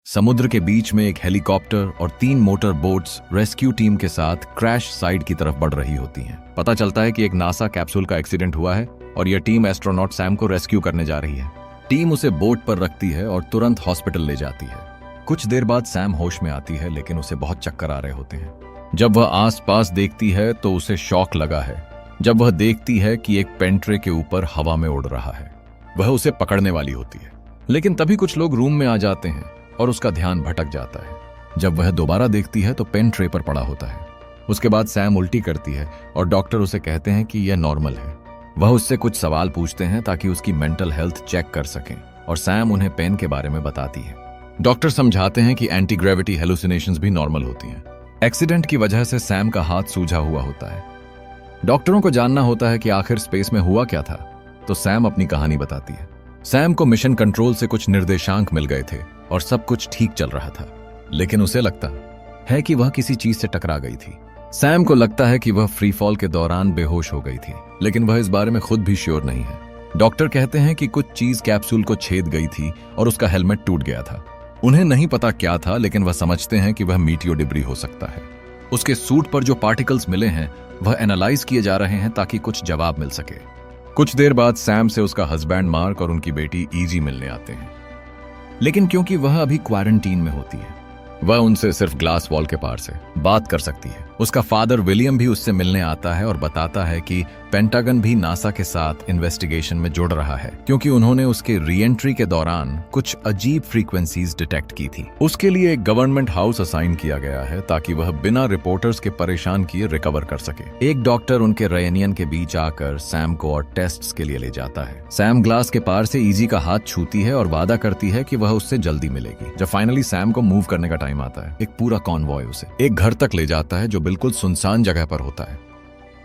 समुद्र के बीच में एक हेलीकॉप्टर और 3 मोटर बोट्स रेस्क्यू टीम के साथ क्रैश साइट की तरफ बढ़ रही होती हैं। पता चलता है कि एक नासा कैप्सूल का एक्सीडेंट हुआ है और यह टीम एस्ट्रोनॉट सैम को रेस्क्यू करने जा रही है। टीम उसे बोट पर रखती है और तुरंत हॉस्पिटल ले जाती है। कुछ देर बाद सैम होश में आती है, लेकिन उसे बहुत चक्कर आ रहे होते हैं। जब वह आसपास देखती है तो उसे शॉक लगा है जब वह देखती है कि एक पेंट्रे के ऊपर हवा में उड़ रहा है। वह उसे पकड़ने वाली होती है, लेकिन तभी कुछ लोग रूम में आ जाते हैं और उसका ध्यान भटक जाता है। जब वह दोबारा देखती है तो पेन ट्रे पर पड़ा होता है। उसके बाद सैम उल्टी करती है और डॉक्टर उसे कहते हैं कि यह नॉर्मल है। वह उससे कुछ सवाल पूछते हैं ताकि उसकी मेंटल हेल्थ चेक कर सकें और सैम उन्हें पेन के बारे में बताती है। डॉक्टर समझाते हैं कि एंटी ग्रेविटी हेलुसिनेशंस भी नॉर्मल होती हैं। एक्सीडेंट की वजह से सैम का हाथ सूजा हुआ होता है। डॉक्टरों को जानना होता है कि आखिर स्पेस में हुआ क्या था, तो सैम अपनी कहानी बताती है। सैम को मिशन कंट्रोल से कुछ निर्देशांक मिल गए थे और सब कुछ ठीक चल रहा था, लेकिन उसे लगता है कि वह किसी चीज से टकरा गई थी। सैम को लगता है कि वह फ्री फॉल के दौरान बेहोश हो गई थी, लेकिन वह इस बारे में खुद भी श्योर नहीं है। डॉक्टर कहते हैं कि कुछ चीज कैप्सूल को छेद गई थी और उसका हेलमेट टूट गया था। उन्हें नहीं पता क्या था, लेकिन वह समझते हैं कि वह मीटियो डिब्री हो सकता है। उसके सूट पर जो पार्टिकल्स मिले हैं वह एनालाइज किए जा रहे हैं ताकि कुछ जवाब मिल सके। कुछ देर बाद सैम से उसका हस्बैंड मार्क और उनकी बेटी ईजी मिलने आते हैं, लेकिन क्योंकि वह अभी क्वारंटीन में होती है, वह उनसे सिर्फ ग्लास वॉल के पार से बात कर सकती है। उसका फादर विलियम भी उससे मिलने आता है और बताता है कि पेंटागन भी नासा के साथ इन्वेस्टिगेशन में जुड़ रहा है, क्योंकि उन्होंने उसके री एंट्री के दौरान कुछ अजीब फ्रीक्वेंसीज डिटेक्ट की थी। उसके लिए एक गवर्नमेंट हाउस असाइन किया गया है ताकि वह बिना रिपोर्टर्स के परेशान किए रिकवर कर सके। एक डॉक्टर उनके रेनियन के बीच आकर सैम को और टेस्ट्स के लिए ले जाता है। सैम ग्लास के पार से ईजी का हाथ छूती है और वादा करती है कि वह उससे जल्दी मिलेगी। जब फाइनली सैम को मूव करने का टाइम आता है, एक पूरा कॉन्वॉय उसे एक घर तक ले जाता है जो बिल्कुल सुनसान जगह पर होता है।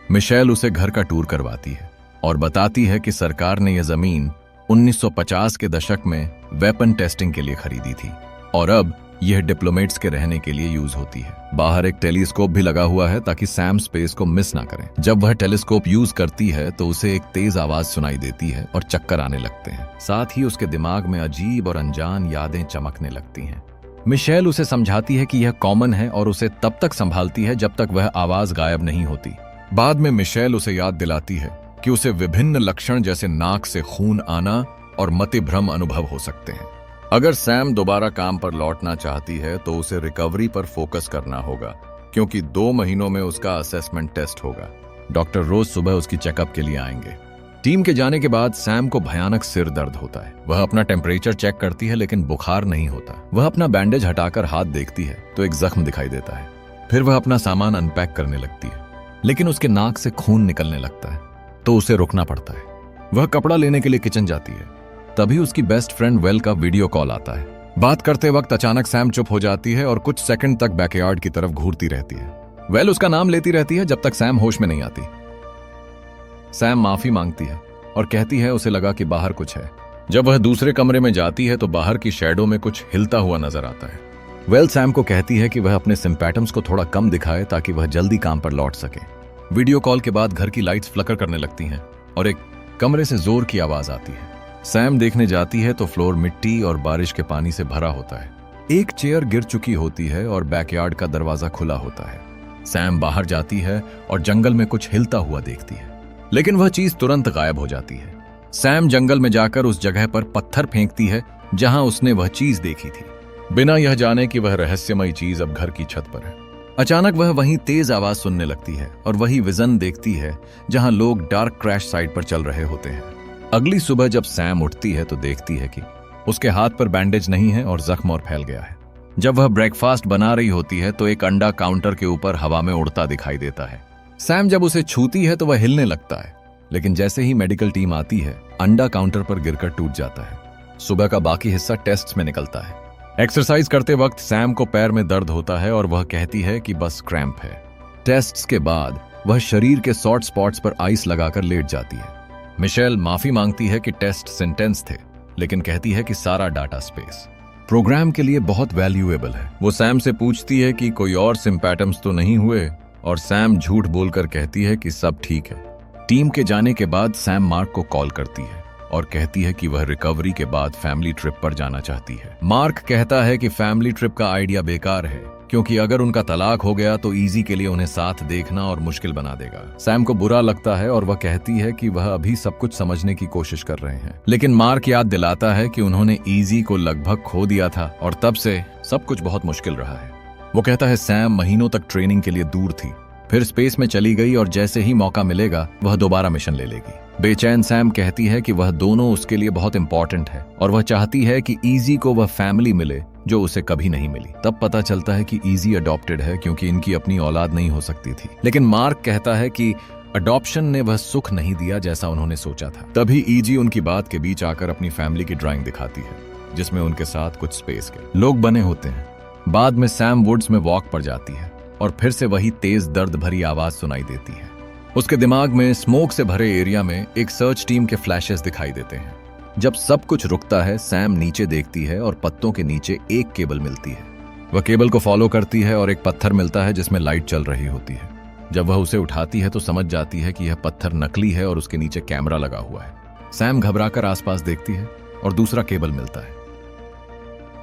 मिशेल उसे घर का टूर करवाती है और बताती है कि सरकार ने यह जमीन 1950 के दशक में वेपन टेस्टिंग के लिए खरीदी थी और अब यह डिप्लोमेट्स के रहने के लिए यूज होती है। बाहर एक टेलीस्कोप भी लगा हुआ है ताकि सैम स्पेस को मिस ना करें। जब वह टेलीस्कोप यूज करती है तो उसे एक तेज आवाज सुनाई देती है और चक्कर आने लगते हैं। साथ ही उसके दिमाग में अजीब और अनजान यादें चमकने लगती हैं। मिशेल उसे समझाती है कि यह कॉमन है और उसे तब तक संभालती है जब तक वह आवाज गायब नहीं होती। बाद में मिशेल उसे याद दिलाती है कि उसे विभिन्न लक्षण जैसे नाक से खून आना और मतिभ्रम अनुभव हो सकते हैं। अगर सैम दोबारा काम पर लौटना चाहती है तो उसे रिकवरी पर फोकस करना होगा, क्योंकि 2 महीनों में उसका असेसमेंट टेस्ट होगा। डॉक्टर रोज सुबह उसकी चेकअप के लिए आएंगे। टीम के जाने के बाद सैम को भयानक सिर दर्द होता है। वह अपना टेम्परेचर चेक करती है, लेकिन बुखार नहीं होता। वह अपना बैंडेज हटाकर हाथ देखती है तो एक जख्म दिखाई देता है। फिर वह अपना सामान अनपैक करने लगती है, लेकिन उसके नाक से खून निकलने लगता है तो उसे रुकना पड़ता है। वह कपड़ा लेने के लिए किचन जाती है, तभी उसकी बेस्ट फ्रेंड वेल का वीडियो कॉल आता है। बात करते वक्त अचानक सैम चुप हो जाती है और कुछ सेकंड तक बैकयार्ड की तरफ घूरती रहती है। वेल उसका नाम लेती रहती है जब तक सैम होश में नहीं आती। सैम माफी मांगती है और कहती है उसे लगा कि बाहर कुछ है। जब वह दूसरे कमरे में जाती है तो बाहर की शैडो में कुछ हिलता हुआ नजर आता है। वेल सैम को कहती है कि वह अपने सिम्पैटम्स को थोड़ा कम दिखाए ताकि वह जल्दी काम पर लौट सके। वीडियो कॉल के बाद घर की लाइट्स फ्लकर करने लगती हैं और एक कमरे से जोर की आवाज आती है। सैम देखने जाती है तो फ्लोर मिट्टी और बारिश के पानी से भरा होता है। एक चेयर गिर चुकी होती है और बैकयार्ड का दरवाजा खुला होता है। सैम बाहर जाती है और जंगल में कुछ हिलता हुआ देखती है, लेकिन वह चीज तुरंत गायब हो जाती है। सैम जंगल में जाकर उस जगह पर पत्थर फेंकती है जहां उसने वह चीज देखी थी, बिना यह जाने कि वह रहस्यमयी चीज अब घर की छत पर है। अचानक वह वहीं तेज आवाज सुनने लगती है और वही विजन देखती है जहां लोग डार्क क्रैश साइट पर चल रहे होते हैं। अगली सुबह जब सैम उठती है तो देखती है कि उसके हाथ पर बैंडेज नहीं है और जख्म और फैल गया है। जब वह ब्रेकफास्ट बना रही होती है तो एक अंडा काउंटर के ऊपर हवा में उड़ता दिखाई देता है। सैम जब उसे छूती है तो वह हिलने लगता है, लेकिन जैसे ही मेडिकल टीम आती है अंडा काउंटर पर गिरकर टूट जाता है। सुबह का बाकी हिस्सा टेस्ट्स में निकलता है। एक्सरसाइज करते वक्त सैम को पैर में दर्द होता है और वह कहती है कि बस क्रैम्प है। टेस्ट्स के बाद वह शरीर के सॉफ्ट स्पॉट्स पर आइस लगाकर लेट जाती है। मिशेल माफी मांगती है कि टेस्ट सेंटेंस थे, लेकिन कहती है कि सारा डाटा स्पेस प्रोग्राम के लिए बहुत वैल्यूएबल है। वो सैम से पूछती है कि कोई और सिम्पैटम्स तो नहीं हुए, और सैम झूठ बोलकर कहती है कि सब ठीक है। टीम के जाने के बाद सैम मार्क को कॉल करती है और कहती है कि वह रिकवरी के बाद फैमिली ट्रिप पर जाना चाहती है। मार्क कहता है कि फैमिली ट्रिप का आइडिया बेकार है, क्योंकि अगर उनका तलाक हो गया तो इजी के लिए उन्हें साथ देखना और मुश्किल बना देगा। सैम को बुरा लगता है और वह कहती है कि वह अभी सब कुछ समझने की कोशिश कर रहे हैं, लेकिन मार्क याद दिलाता है कि उन्होंने इजी को लगभग खो दिया था और तब से सब कुछ बहुत मुश्किल रहा है। वो कहता है सैम महीनों तक ट्रेनिंग के लिए दूर थी, फिर स्पेस में चली गई और जैसे ही मौका मिलेगा वह दोबारा मिशन ले लेगी। बेचैन सैम कहती है कि वह दोनों उसके लिए बहुत इंपॉर्टेंट है और वह चाहती है कि इजी को वह फैमिली मिले जो उसे कभी नहीं मिली। तब पता चलता है कि इजी अडॉप्टेड है क्योंकि इनकी अपनी औलाद नहीं हो सकती थी, लेकिन मार्क कहता है कि अडॉप्शन ने वह सुख नहीं दिया जैसा उन्होंने सोचा था। तभी इजी उनकी बात के बीच आकर अपनी फैमिली की ड्राइंग दिखाती है, जिसमें उनके साथ कुछ स्पेस के लोग बने होते हैं। बाद में सैम वुड्स में वॉक पर जाती है और फिर से वही तेज दर्द भरी आवाज सुनाई देती है। उसके दिमाग में स्मोक से भरे एरिया में एक सर्च टीम के फ्लैशेस दिखाई देते हैं। जब सब कुछ रुकता है, सैम नीचे देखती है और पत्तों के नीचे एक केबल मिलती है। वह केबल को फॉलो करती है और एक पत्थर मिलता है जिसमें लाइट चल रही होती है। जब वह उसे उठाती है तो समझ जाती है कि यह पत्थर नकली है और उसके नीचे कैमरा लगा हुआ है। सैम घबराकर आसपास देखती है और दूसरा केबल मिलता है।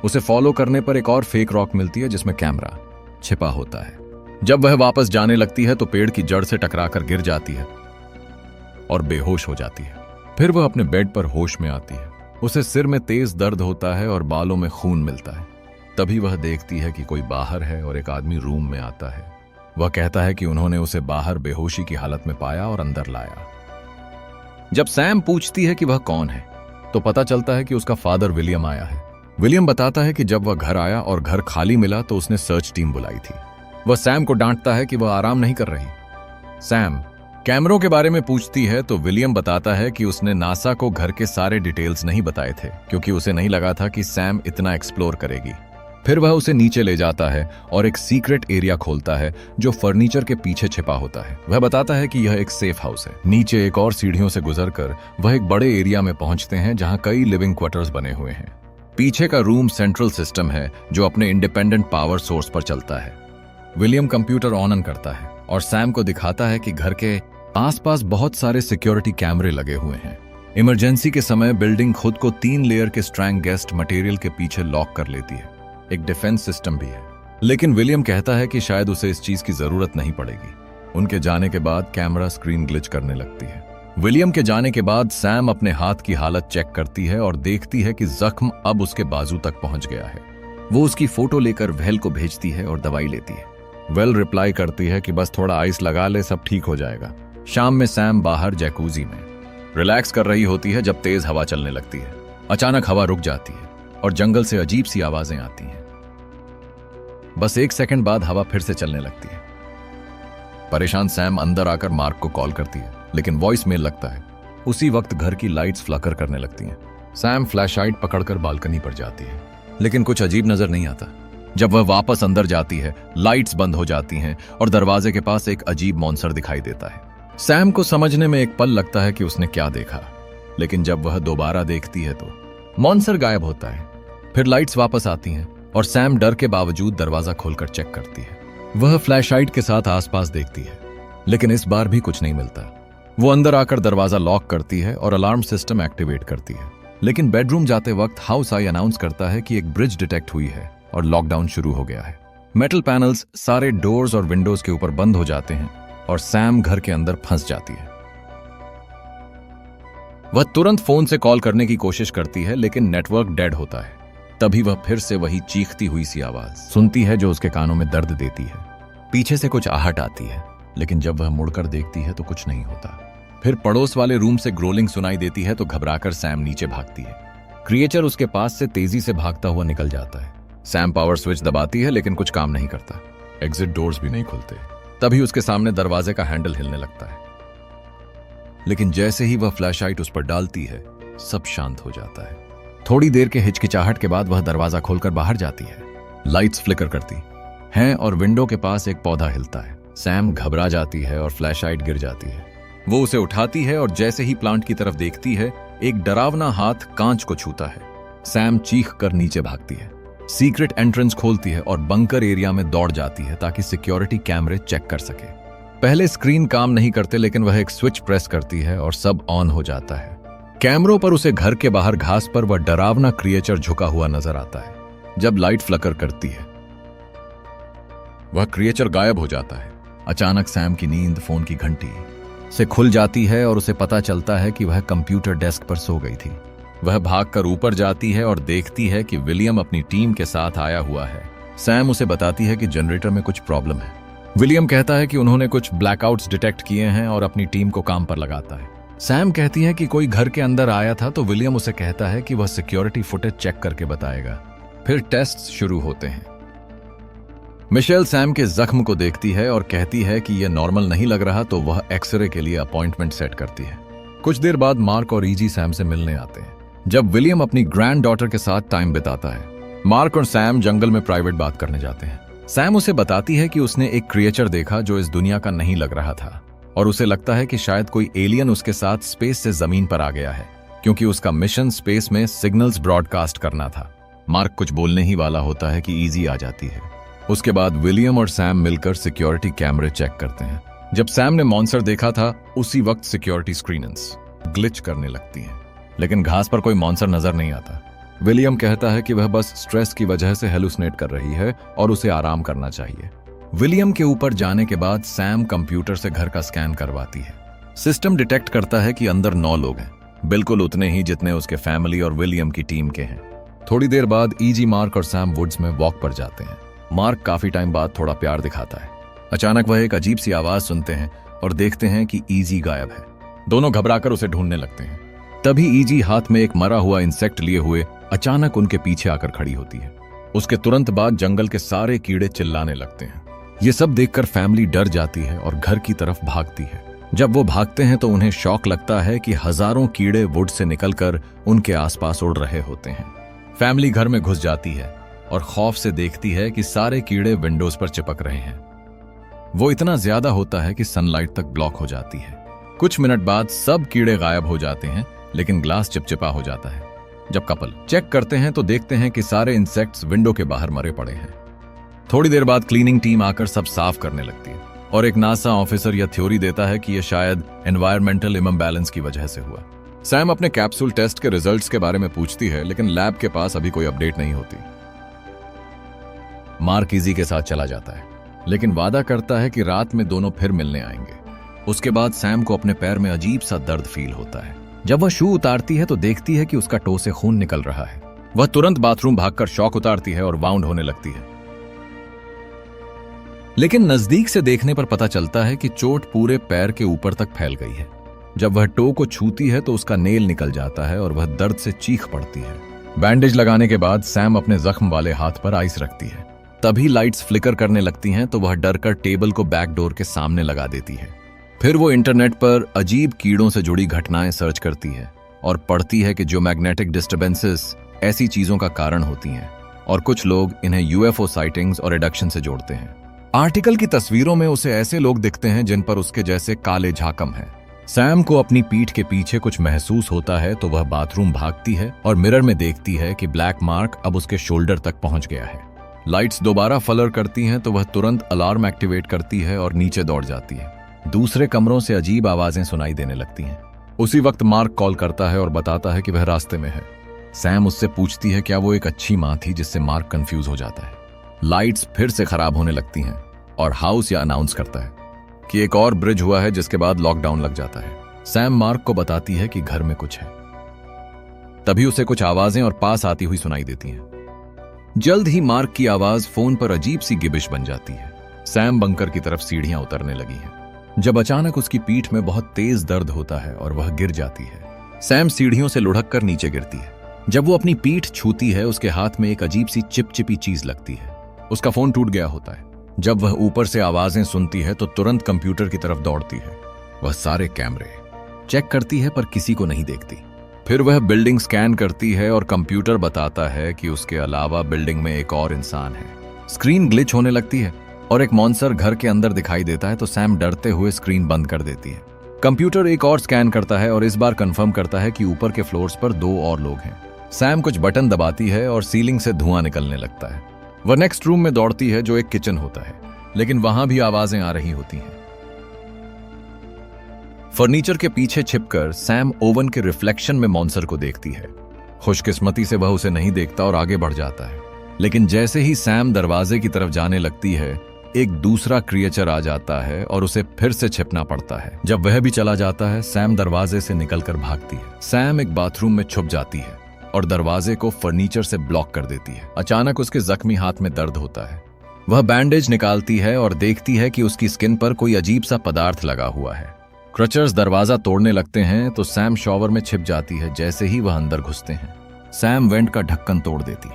उसे फॉलो करने पर एक और फेक रॉक मिलती है जिसमें कैमरा छिपा होता है। जब वह वापस जाने लगती है तो पेड़ की जड़ से टकराकर गिर जाती है और बेहोश हो जाती है। फिर वह अपने बेड पर होश में आती है। उसे सिर में तेज दर्द होता है और बालों में खून मिलता है। तभी वह देखती है कि कोई बाहर है और एक आदमी रूम में आता है। वह कहता है कि उन्होंने उसे बाहर बेहोशी की हालत में पाया और अंदर लाया। जब सैम पूछती है कि वह कौन है तो पता चलता है कि उसका फादर विलियम आया है। विलियम बताता है कि जब वह घर आया और घर खाली मिला तो उसने सर्च टीम बुलाई थी। वह सैम को डांटता है कि वह आराम नहीं कर रही। सैम कैमरों के बारे में पूछती है तो विलियम बताता है कि उसने नासा को घर के सारे डिटेल्स नहीं बताए थे क्योंकि उसे नहीं लगा था कि सैम इतना एक्सप्लोर करेगी। फिर वह उसे नीचे ले जाता है और एक सीक्रेट एरिया खोलता है जो फर्नीचर के पीछे छिपा होता है। वह बताता है कि यह एक सेफ हाउस है। नीचे एक और सीढ़ियों से गुजरकर वह एक बड़े एरिया में पहुंचते हैं जहां कई लिविंग क्वार्टर्स बने हुए हैं। पीछे का रूम सेंट्रल सिस्टम है जो अपने इंडिपेंडेंट पावर सोर्स पर चलता है। विलियम कंप्यूटर ऑन करता है और सैम को दिखाता है कि घर के आसपास बहुत सारे सिक्योरिटी कैमरे लगे हुए हैं। इमरजेंसी के समय बिल्डिंग खुद को 3 लेयर के स्ट्रैंग गेस्ट मटेरियल के पीछे लॉक कर लेती है। एक डिफेंस सिस्टम भी है, लेकिन विलियम कहता है कि शायद उसे इस चीज की जरूरत नहीं पड़ेगी। उनके जाने के बाद कैमरा स्क्रीन ग्लिच करने लगती है। विलियम के जाने के बाद सैम अपने हाथ की हालत चेक करती है और देखती है कि जख्म अब उसके बाजू तक पहुंच गया है। वो उसकी फोटो लेकर वेल को भेजती है और दवाई लेती है। वेल रिप्लाई करती है कि बस थोड़ा आइस लगा ले, सब ठीक हो जाएगा। शाम में सैम बाहर जैकूजी में रिलैक्स कर रही होती है जब तेज हवा चलने लगती है। अचानक हवा रुक जाती है और जंगल से अजीब सी आवाजें आती हैं। बस 1 सेकंड बाद हवा फिर से चलने लगती है। परेशान सैम अंदर आकर मार्क को कॉल करती है, लेकिन वॉइस मेल लगता है। उसी वक्त घर की लाइट्स फ्लकर करने लगती हैं। सैम फ्लैशलाइट पकड़कर बालकनी पर जाती है, लेकिन कुछ अजीब नजर नहीं आता। जब वह वापस अंदर जाती है, लाइट्स बंद हो जाती हैं और दरवाजे के पास एक अजीब मॉन्स्टर दिखाई देता है। सैम को समझने में एक पल लगता है कि उसने क्या देखा, लेकिन जब वह दोबारा देखती है तो मॉन्स्टर गायब होता है। फिर लाइट्स वापस आती हैं और सैम डर के बावजूद दरवाजा खोलकर चेक करती है। वह फ्लैशलाइट के साथ आसपास देखती है, लेकिन इस बार भी कुछ नहीं मिलता। वो अंदर आकर दरवाजा लॉक करती है और अलार्म सिस्टम एक्टिवेट करती है, लेकिन बेडरूम जाते वक्त हाउस आई अनाउंस करता है कि एक ब्रिज डिटेक्ट हुई है और लॉकडाउन शुरू हो गया है। मेटल पैनल्स सारे डोर्स और विंडोज के ऊपर बंद हो जाते हैं और सैम घर के अंदर फंस जाती है। वह तुरंत फोन से कॉल करने की कोशिश करती है, लेकिन नेटवर्क डेड होता है। तभी वह फिर से वही चीखती हुई सी आवाज सुनती है जो उसके कानों में दर्द देती है। पीछे से कुछ आहट आती है, लेकिन जब वह मुड़कर देखती है तो कुछ नहीं होता। फिर पड़ोस वाले रूम से ग्रोलिंग सुनाई देती है तो घबराकर सैम नीचे भागती है। क्रिएचर उसके पास से तेजी से भागता हुआ निकल जाता है। सैम पावर स्विच दबाती है, लेकिन कुछ काम नहीं करता। एग्जिट डोर्स भी नहीं खुलते। तभी उसके सामने दरवाजे का हैंडल हिलने लगता है, लेकिन जैसे ही वह फ्लैशलाइट उस पर डालती है, सब शांत हो जाता है। थोड़ी देर के हिचकिचाहट के बाद वह दरवाजा खोलकर बाहर जाती है। लाइट्स फ्लिकर करती हैं और विंडो के पास एक पौधा हिलता है। सैम घबरा जाती है और फ्लैशलाइट गिर जाती है। वो उसे उठाती है और जैसे ही प्लांट की तरफ देखती है, एक डरावना हाथ कांच को छूता है। सैम चीख कर नीचे भागती है, सीक्रेट एंट्रेंस खोलती है और बंकर एरिया में दौड़ जाती है ताकि सिक्योरिटी कैमरे चेक कर सके। पहले स्क्रीन काम नहीं करते, लेकिन वह एक स्विच प्रेस करती है और सब ऑन हो जाता है। कैमरों पर उसे घर के बाहर घास पर वह डरावना क्रिएचर झुका हुआ नजर आता है। जब लाइट फ्लकर करती है वह क्रिएचर गायब हो जाता है। अचानक सैम की नींद फोन की घंटी से खुल जाती है और उसे पता चलता है कि वह कंप्यूटर डेस्क पर सो गई थी। वह भागकर ऊपर जाती है और देखती है कि विलियम अपनी टीम के साथ आया हुआ है। सैम उसे बताती है कि जनरेटर में कुछ प्रॉब्लम है। विलियम कहता है कि उन्होंने कुछ ब्लैकआउट्स डिटेक्ट किए हैं और अपनी टीम को काम पर लगाता है। सैम कहती है कि कोई घर के अंदर आया था, तो विलियम उसे कहता है कि वह सिक्योरिटी फुटेज चेक करके बताएगा। फिर टेस्ट्स शुरू होते हैं। मिशेल सैम के जख्म को देखती है और कहती है कि यह नॉर्मल नहीं लग रहा, तो वह एक्सरे के लिए अपॉइंटमेंट सेट करती है। कुछ देर बाद मार्क और ईजी सैम से मिलने आते हैं। जब विलियम अपनी ग्रैंड डॉटर के साथ टाइम बिताता है, मार्क और सैम जंगल में प्राइवेट बात करने जाते हैं। सैम उसे बताती है कि उसने एक क्रिएचर देखा जो इस दुनिया का नहीं लग रहा था और उसे लगता है कि शायद कोई एलियन उसके साथ स्पेस से जमीन पर आ गया है, क्योंकि उसका मिशन स्पेस में सिग्नल्स ब्रॉडकास्ट करना था। मार्क कुछ बोलने ही वाला होता है कि ईजी आ जाती है। उसके बाद विलियम और सैम मिलकर सिक्योरिटी कैमरे चेक करते हैं। जब सैम ने मॉन्स्टर देखा था, उसी वक्त सिक्योरिटी स्क्रीन्स ग्लिच करने लगती हैं, लेकिन घास पर कोई मॉन्स्टर नजर नहीं आता। विलियम कहता है कि वह बस स्ट्रेस की वजह से हेलुसिनेट कर रही है और उसे आराम करना चाहिए। विलियम के ऊपर जाने के बाद सैम कंप्यूटर से घर का स्कैन करवाती है। सिस्टम डिटेक्ट करता है कि अंदर 9 लोग हैं, बिल्कुल उतने ही जितने उसके फैमिली और विलियम की टीम के हैं। थोड़ी देर बाद ईजी, मार्क और सैम वुड्स में वॉक पर जाते हैं। मार्क काफी टाइम बाद थोड़ा प्यार दिखाता है। अचानक वह एक अजीब सी आवाज सुनते हैं और देखते हैं कि ईजी गायब है। दोनों घबराकर उसे ढूंढने लगते हैं। तभी ईजी हाथ में एक मरा हुआ इंसेक्ट लिए हुए अचानक उनके पीछे आकर खड़ी होती है। उसके तुरंत बाद जंगल के सारे कीड़े चिल्लाने लगते हैं। ये सब देखकर फैमिली डर जाती है और घर की तरफ भागती है। जब वो भागते हैं तो उन्हें शॉक लगता है कि हजारों कीड़े वुड से निकलकर उनके आसपास उड़ रहे होते हैं। फैमिली घर में घुस जाती है और खौफ से देखती है कि सारे कीड़े विंडोज पर चिपक रहे हैं। वो इतना ज्यादा होता है कि सनलाइट तक ब्लॉक हो जाती है। कुछ मिनट बाद सब कीड़े गायब हो जाते हैं, लेकिन ग्लास चिपचिपा हो जाता है। जब कपल चेक करते हैं तो देखते हैं कि सारे इंसेक्ट्स विंडो के बाहर मरे पड़े हैं। थोड़ी देर बाद क्लीनिंग टीम आकर सब साफ करने लगती है और एक नासा ऑफिसर यह थ्योरी देता है कि यह शायद एनवायरमेंटल इम्बैलेंस की वजह से हुआ। सैम अपने कैप्सूल टेस्ट के रिजल्ट्स के बारे में पूछती है, लेकिन लैब के पास अभी कोई अपडेट नहीं होती। मार्क ईजी के साथ चला जाता है, लेकिन वादा करता है कि रात में दोनों फिर मिलने आएंगे। उसके बाद सैम को अपने पैर में अजीब सा दर्द फील होता है। जब वह शू उतारती है तो देखती है कि उसका टो से खून निकल रहा है। वह तुरंत बाथरूम भागकर शॉक उतारती है और वाउंड होने लगती है, लेकिन नजदीक से देखने पर पता चलता है कि चोट पूरे पैर के ऊपर तक फैल गई है। जब वह टो को छूती है तो उसका नेल निकल जाता है और वह दर्द से चीख पड़ती है। बैंडेज लगाने के बाद सैम अपने जख्म वाले हाथ पर आइस रखती है। तभी लाइट्स फ्लिकर करने लगती हैं तो वह डरकर टेबल को बैक डोर के सामने लगा देती है। फिर वो इंटरनेट पर अजीब कीड़ों से जुड़ी घटनाएं सर्च करती है और पढ़ती है कि जो मैग्नेटिक डिस्टर्बेंसेस ऐसी चीजों का कारण होती हैं और कुछ लोग इन्हें यूएफओ साइटिंग्स और एडक्शन से जोड़ते हैं। आर्टिकल की तस्वीरों में उसे ऐसे लोग दिखते हैं जिन पर उसके जैसे काले झाकम हैं। सैम को अपनी पीठ के पीछे कुछ महसूस होता है तो वह बाथरूम भागती है और मिरर में देखती है कि ब्लैक मार्क अब उसके शोल्डर तक पहुंच गया है। लाइट्स दोबारा फ्लर करती हैं तो वह तुरंत अलार्म एक्टिवेट करती है और नीचे दौड़ जाती है। दूसरे कमरों से अजीब आवाजें सुनाई देने लगती हैं। उसी वक्त मार्क कॉल करता है और बताता है कि वह रास्ते में है। सैम उससे पूछती है क्या वो एक अच्छी माँ थी, जिससे मार्क कंफ्यूज हो जाता है। लाइट्स फिर से खराब होने लगती हैं और हाउस यह अनाउंस करता है कि एक और ब्रिज हुआ है, जिसके बाद लॉकडाउन लग जाता है। सैम मार्क को बताती है कि घर में कुछ है। तभी उसे कुछ आवाजें और पास आती हुई सुनाई देती हैं। जल्द ही मार्क की आवाज फोन पर अजीब सी गिबिश बन जाती है। सैम बंकर की तरफ सीढ़ियां उतरने लगी हैं, जब अचानक उसकी पीठ में बहुत तेज दर्द होता है और वह गिर जाती है। सैम सीढ़ियों से लुढ़क कर नीचे गिरती है। जब वो अपनी पीठ छूती है, उसके हाथ में एक अजीब सी चिपचिपी चीज लगती है। उसका फोन टूट गया होता है। जब वह ऊपर से आवाजें सुनती है तो तुरंत कंप्यूटर की तरफ दौड़ती है। वह सारे कैमरे चेक करती है पर किसी को नहीं देखती। फिर वह बिल्डिंग स्कैन करती है और कंप्यूटर बताता है कि उसके अलावा बिल्डिंग में एक और इंसान है। स्क्रीन ग्लिच होने लगती है और एक मॉन्स्टर घर के अंदर दिखाई देता है तो सैम डरते हुए स्क्रीन बंद कर देती है। कंप्यूटर एक और स्कैन करता है और इस बार कंफर्म करता है कि ऊपर के फ्लोर्स पर 2 और लोग हैं। सैम कुछ बटन दबाती है और सीलिंग से धुआं निकलने लगता है। वह नेक्स्ट रूम में दौड़ती है जो एक किचन होता है, लेकिन वहां भी आवाजें आ रही होती हैं। फर्नीचर के पीछे छिपकर सैम ओवन के रिफ्लेक्शन में मॉन्स्टर को देखती है। खुशकिस्मती से वह उसे नहीं देखता और आगे बढ़ जाता है। लेकिन जैसे ही सैम दरवाजे की तरफ जाने लगती है, एक दूसरा क्रिएचर आ जाता है और उसे फिर से छिपना पड़ता है। जब वह भी चला जाता है, सैम दरवाजे से निकलकर भागती है। सैम एक बाथरूम में छुप जाती है और दरवाजे को फर्नीचर से ब्लॉक कर देती है। अचानक उसके जख्मी हाथ में दर्द होता है। वह बैंडेज निकालती है और देखती है कि उसकी स्किन पर कोई अजीब सा पदार्थ लगा हुआ है। क्रचर्स दरवाजा तोड़ने लगते हैं तो सैम शॉवर में छिप जाती है। जैसे ही वह अंदर घुसते हैं, सैम वेंट का ढक्कन तोड़ देती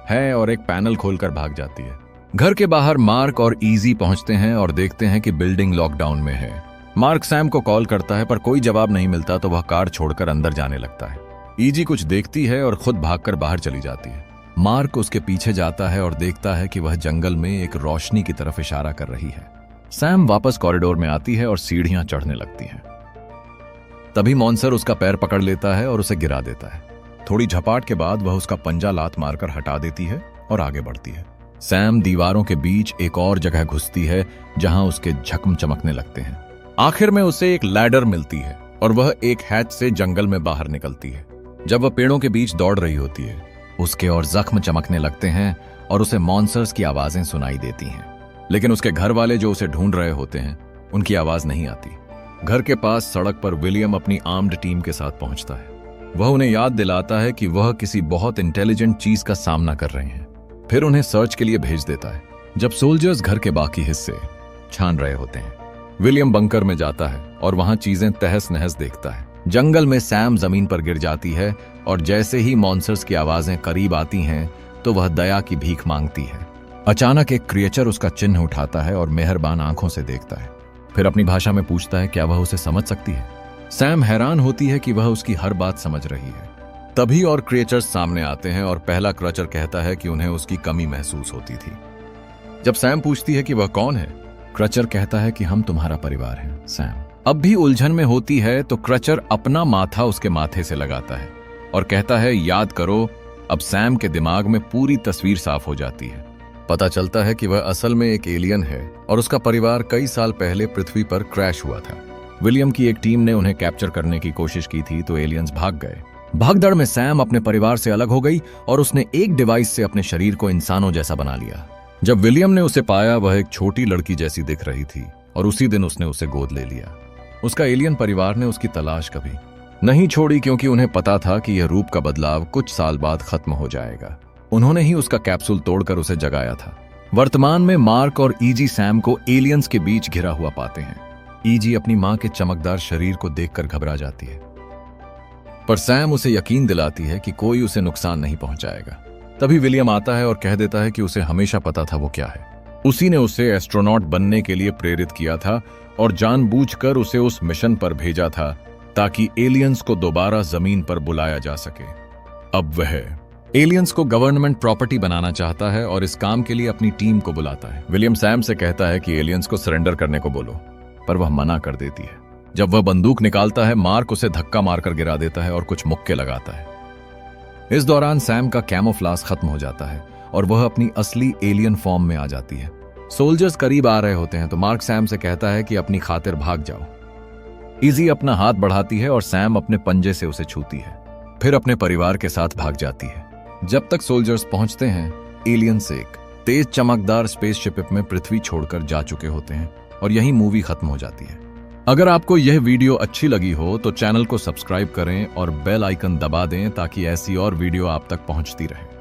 है और एक पैनल खोलकर भाग जाती है। घर के बाहर मार्क और इजी पहुंचते हैं और देखते हैं कि बिल्डिंग लॉकडाउन में है। मार्क सैम को कॉल करता है पर कोई जवाब नहीं मिलता तो वह कार छोड़कर अंदर जाने लगता है। इजी कुछ देखती है और खुद भागकर बाहर चली जाती है। मार्क उसके पीछे जाता है और देखता है कि वह जंगल में एक रोशनी की तरफ इशारा कर रही है। सैम वापस कॉरिडोर में आती है और सीढ़ियां चढ़ने लगती हैं। तभी मॉन्स्टर उसका पैर पकड़ लेता है और उसे गिरा देता है। थोड़ी झपाट के बाद वह उसका पंजा लात मारकर हटा देती है और आगे बढ़ती है। सैम दीवारों के बीच एक और जगह घुसती है जहां उसके जख्म चमकने लगते हैं। आखिर में उसे एक लैडर मिलती है और वह एक हैच से जंगल में बाहर निकलती है। जब वह पेड़ों के बीच दौड़ रही होती है, उसके और जख्म चमकने लगते हैं और उसे मॉन्स्टर्स की आवाजें सुनाई देती हैं। लेकिन उसके घर वाले जो उसे ढूंढ रहे होते हैं, उनकी आवाज नहीं आती। घर के पास सड़क पर विलियम अपनी आर्म्ड टीम के साथ पहुंचता है। वह उन्हें याद दिलाता है कि वह किसी बहुत इंटेलिजेंट चीज का सामना कर रहे हैं। फिर उन्हें सर्च के लिए भेज देता है। जब सोल्जर्स घर के बाकी हिस्से छान रहे होते हैं, विलियम बंकर में जाता है और वहां चीजें तहस नहस देखता है। जंगल में सैम जमीन पर गिर जाती है और जैसे ही मॉन्स्टर्स की आवाजें करीब आती हैं तो वह दया की भीख मांगती है। अचानक एक क्रिएचर उसका चिन्ह उठाता है और मेहरबान आंखों से देखता है। फिर अपनी भाषा में पूछता है क्या वह उसे समझ सकती है। सैम हैरान होती है कि वह उसकी हर बात समझ रही है। तभी और क्रिएचर्स सामने आते हैं और पहला क्रचर कहता है कि उन्हें उसकी कमी महसूस होती थी। जब सैम पूछती है कि वह कौन है, क्रचर कहता है कि हम तुम्हारा परिवार हैं। सैम अब भी उलझन में होती है तो क्रचर अपना माथा उसके माथे से लगाता है और कहता है याद करो। अब सैम के दिमाग में पूरी तस्वीर साफ हो जाती है। पता चलता है कि वह असल में एक एलियन है और उसका परिवार कई साल पहले पृथ्वी पर क्रैश हुआ था। विलियम की एक टीम ने उन्हें कैप्चर करने की कोशिश की थी तो एलियंस भाग गए। भागदड़ में सैम अपने परिवार से अलग हो गई और उसने एक डिवाइस से अपने शरीर को इंसानों जैसा बना लिया। जब विलियम ने उसे पाया, वह एक छोटी लड़की जैसी दिख रही थी और उसी दिन उसने उसे गोद ले लिया। उसका एलियन परिवार ने उसकी तलाश कभी नहीं छोड़ी क्योंकि उन्हें पता था कि यह रूप का बदलाव कुछ साल बाद खत्म हो जाएगा। उन्होंने ही उसका कैप्सूल तोड़कर उसे जगाया था। वर्तमान में मार्क और ईजी सैम को एलियंस के बीच घिरा हुआ पाते हैं। ईजी अपनी मां के चमकदार शरीर को देखकर घबरा जाती है, पर सैम उसे यकीन दिलाती है कि कोई उसे नुकसान नहीं पहुंचाएगा। तभी विलियम आता है और कह देता है कि उसे हमेशा पता था वो क्या है। उसी ने उसे एस्ट्रोनॉट बनने के लिए प्रेरित किया था और जानबूझकर उसे उस मिशन पर भेजा था ताकि एलियंस को दोबारा जमीन पर बुलाया जा सके। अब वह एलियंस को गवर्नमेंट प्रॉपर्टी बनाना चाहता है और इस काम के लिए अपनी टीम को बुलाता है। विलियम सैम से कहता है कि एलियंस को सरेंडर करने को बोलो, पर वह मना कर देती है। जब वह बंदूक निकालता है, मार्क उसे धक्का मारकर गिरा देता है और कुछ मुक्के लगाता है। इस दौरान सैम का कैमोफ्लाज खत्म हो जाता है और वह अपनी असली एलियन फॉर्म में आ जाती है। सोल्जर्स करीब आ रहे होते हैं तो मार्क सैम से कहता है कि अपनी खातिर भाग जाओ। इजी अपना हाथ बढ़ाती है और सैम अपने पंजे से उसे छूती है, फिर अपने परिवार के साथ भाग जाती है। जब तक सोल्जर्स पहुंचते हैं, एलियंस एक तेज चमकदार स्पेसशिप में पृथ्वी छोड़कर जा चुके होते हैं और यही मूवी खत्म हो जाती है। अगर आपको यह वीडियो अच्छी लगी हो तो चैनल को सब्सक्राइब करें और बेल आइकन दबा दें ताकि ऐसी और वीडियो आप तक पहुंचती रहे।